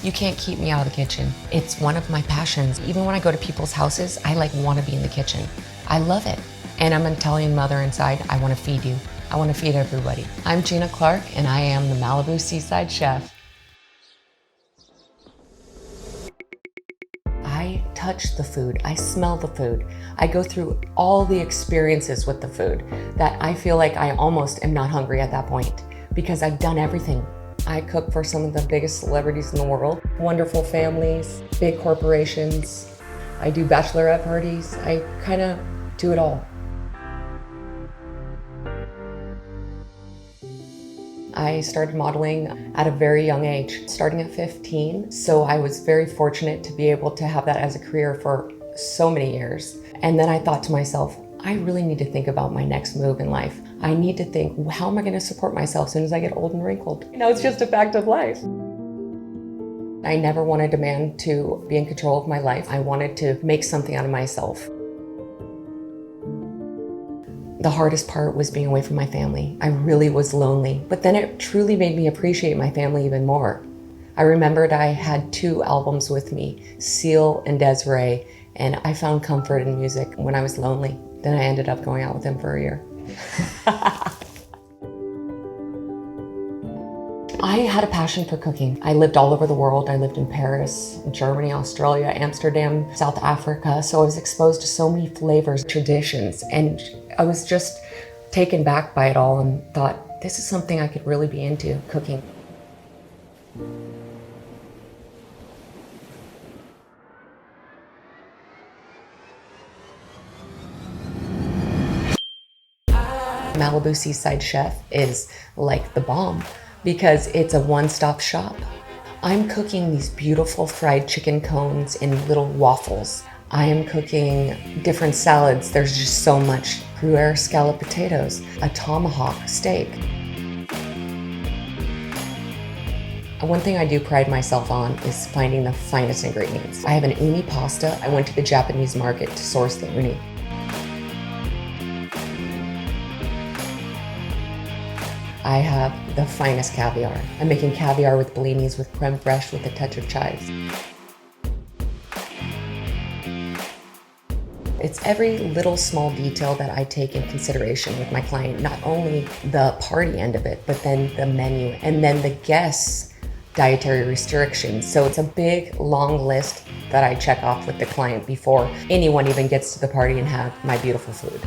You can't keep me out of the kitchen. It's one of my passions. Even when I go to people's houses, I want to be in the kitchen. I love it. And I'm an Italian mother inside. I want to feed you. I want to feed everybody. I'm Gina Clark, and I am the Malibu Seaside chef. I touch the food, I smell the food. I go through all the experiences with the food that I feel like I almost am not hungry at that point because I've done everything. I cook for some of the biggest celebrities in the world, wonderful families, big corporations. I do bachelorette parties. I kind of do it all. I started modeling at a very young age, starting at 15. So I was very fortunate to be able to have that as a career for so many years. And then I thought to myself, I really need to think about my next move in life. I need to think, how am I going to support myself as soon as I get old and wrinkled? It's just a fact of life. I never wanted a man to be in control of my life. I wanted to make something out of myself. The hardest part was being away from my family. I really was lonely, but then it truly made me appreciate my family even more. I remembered I had 2 albums with me, Seal and Desiree, and I found comfort in music when I was lonely. Then I ended up going out with them for a year. I had a passion for cooking. I lived all over the world. I lived in Paris, Germany, Australia, Amsterdam, South Africa. So I was exposed to so many flavors, traditions, and I was just taken back by it all and thought, this is something I could really be into, cooking. Malibu Seaside Chef is like the bomb because it's a one-stop shop. I'm cooking these beautiful fried chicken cones in little waffles. I am cooking different salads. There's just so much. Gruyere scalloped potatoes, a tomahawk steak. One thing I do pride myself on is finding the finest ingredients. I have an uni pasta. I went to the Japanese market to source the uni. I have the finest caviar. I'm making caviar with bellinis with creme fraiche with a touch of chives. It's every little small detail that I take in consideration with my client, not only the party end of it, but then the menu, and then the guests' dietary restrictions. So it's a big, long list that I check off with the client before anyone even gets to the party and have my beautiful food.